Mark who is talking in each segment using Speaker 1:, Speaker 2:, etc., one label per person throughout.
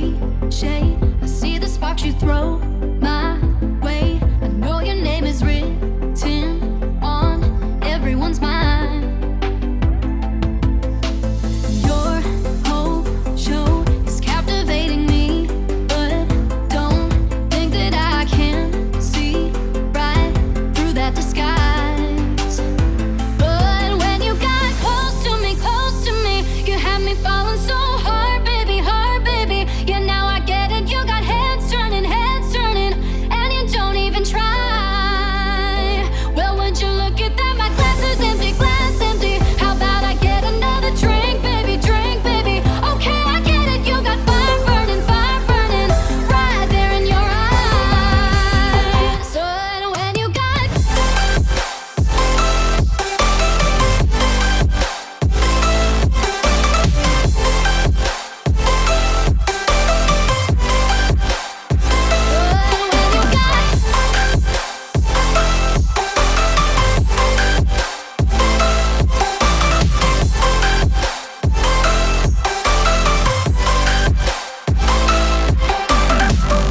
Speaker 1: cliche. I see the sparks you throw my way. I know your name is written on everyone's mind. Your whole show is captivating me, but don't think that I can see right through that disguise. But when you got close to me, you had me falling so hard, baby, hard, baby. Yeah, now I get it. You got heads turning, and you don't even try. Well, would you look at that? My glass is empty, glass empty. How about I get another drink, baby, drink, baby? Okay, I get it. You got fire burning, right there in your eyes. So when you got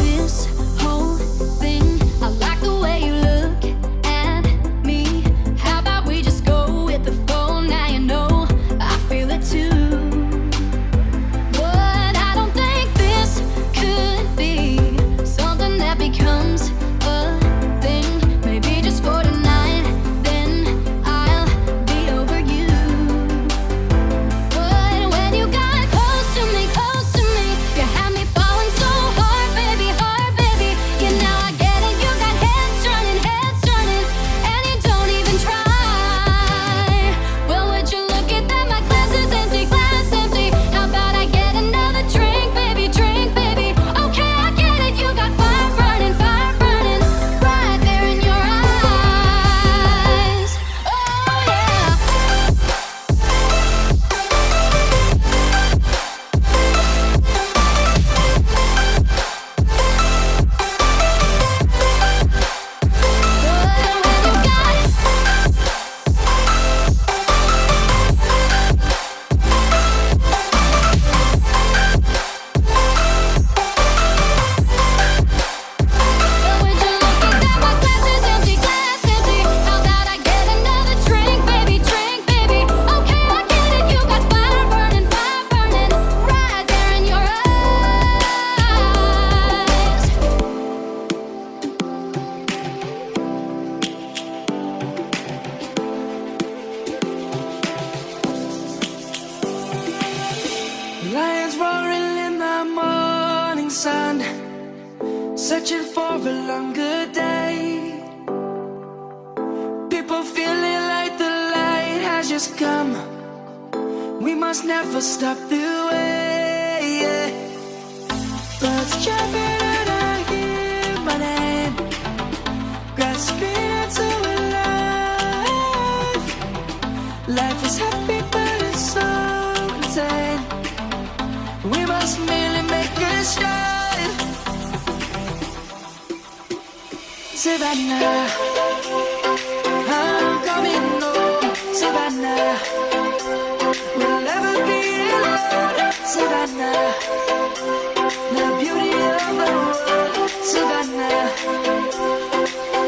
Speaker 1: this whole thing, I like the way you look at me. How about we just go with the flow? Now you know I feel it too. But I don't think this could be something that becomes a thing. Maybe just for tonight, then I'll be over you. But when you got close to me, you had me falling so hard, baby, hard, baby. Yeah, now I get it. You got heads turning, and you don't even try. Well, would you look at that? My glass is empty, glass empty. How about I get another drink, baby, drink, baby? Okay, I get it. You got fire burning, right there in your eyes. Oh yeah.
Speaker 2: Lions roaring in the morning sun, searching for a longer day. People feeling like the light has just come. We must never stop the way. Birds jumping and I hear my name, grasping into a life. Life is happy but it's so insane. We must merely make a start. Savannah, I'm coming home. Savannah, we'll never be alone. Savannah, the beauty of the world. Savannah,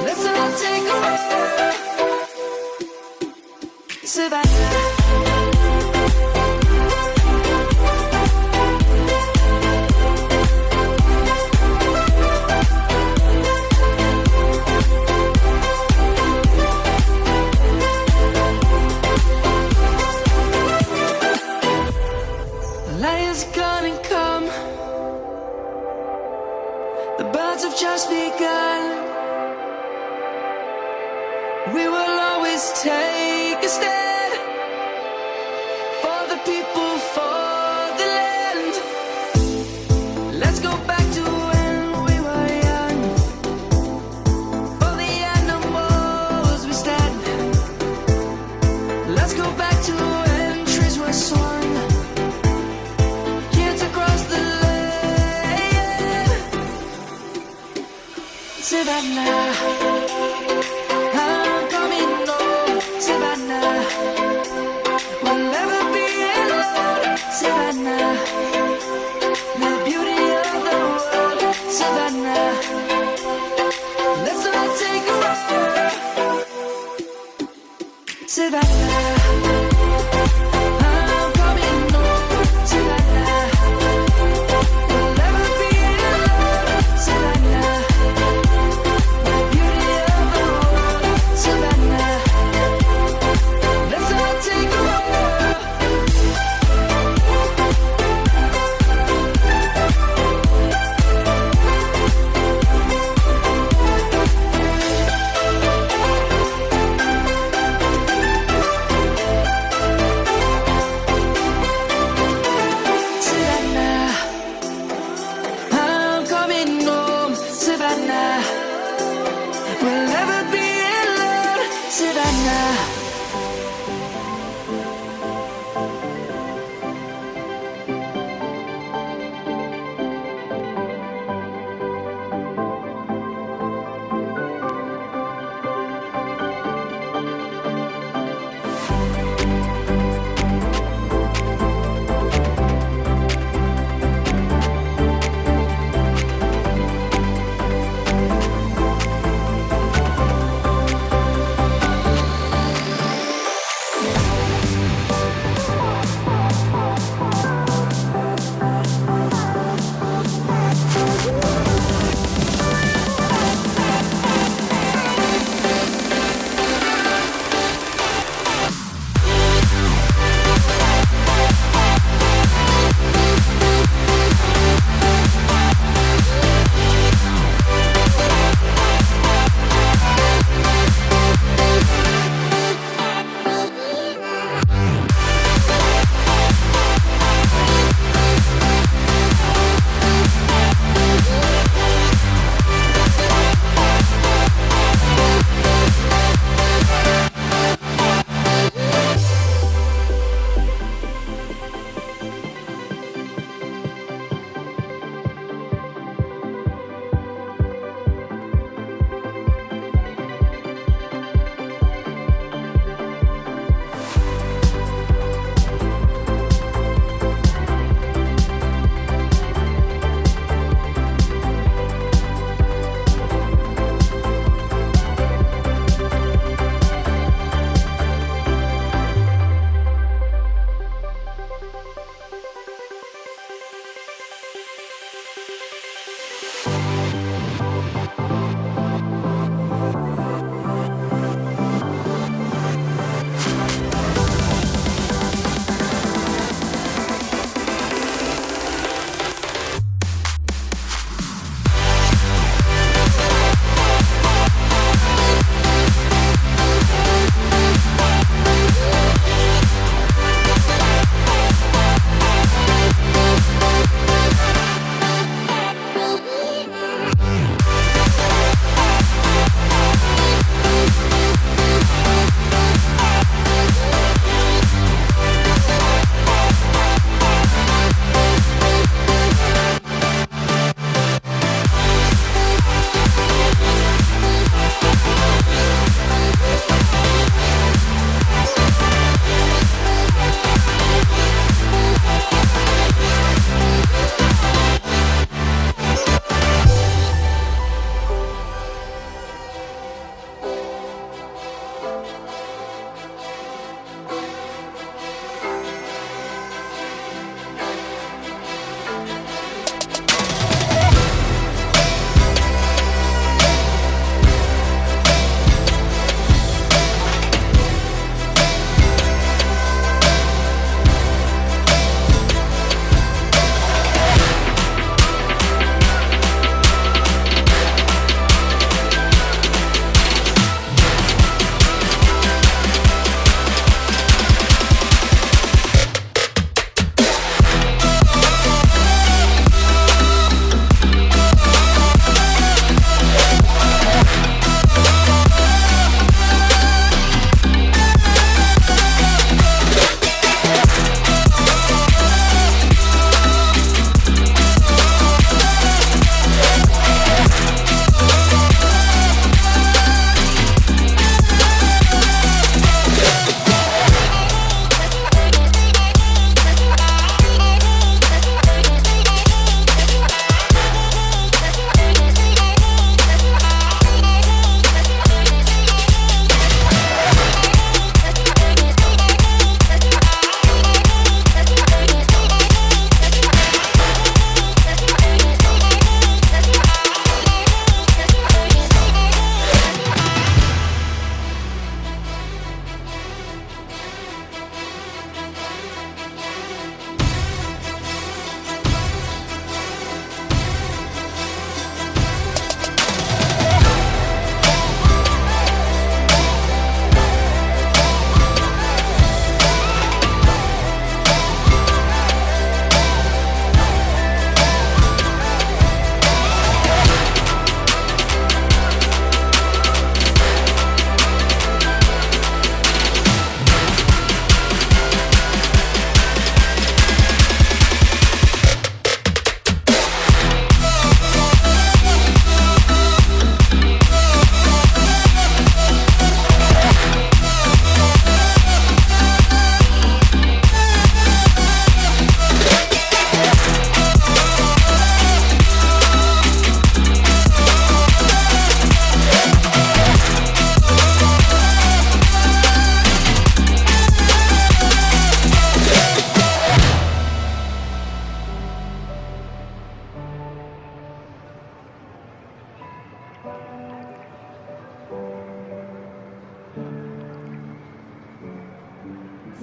Speaker 2: let's all take a walk. Savannah. Lions gonna come. The birds have just begun. We will always take a stand for the people, for the land. Let's go back to when we were young. For the animals we stand. Let's go back to when trees were swung. Savannah, I'm coming home. Savannah, we'll never be alone. Savannah, the beauty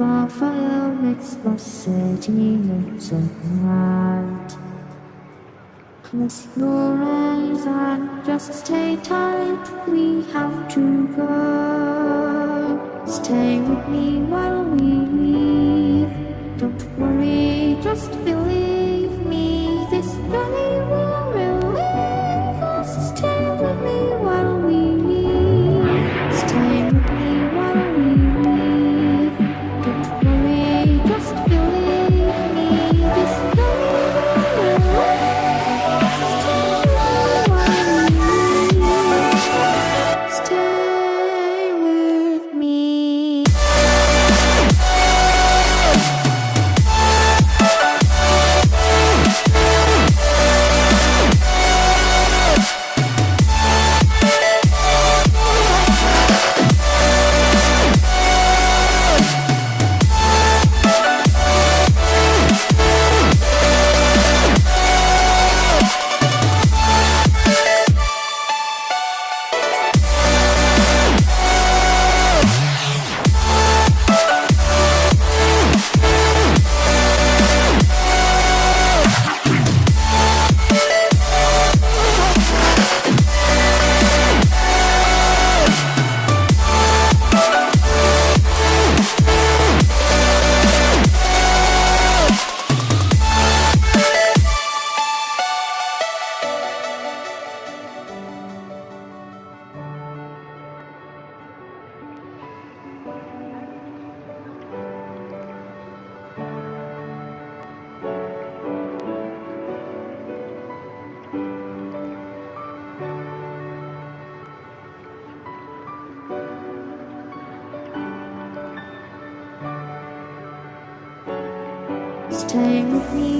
Speaker 3: the fire makes the city look so bright. Close your eyes and just stay tight, we have to go. Stay with me while we leave. Don't worry, just believe me. This journey will relieve us. Stay with me while we leave. Stay with me while we leave. Don't worry, just believe me. This journey will relieve us. Stay with me while we leave. Stay with me. Stay with me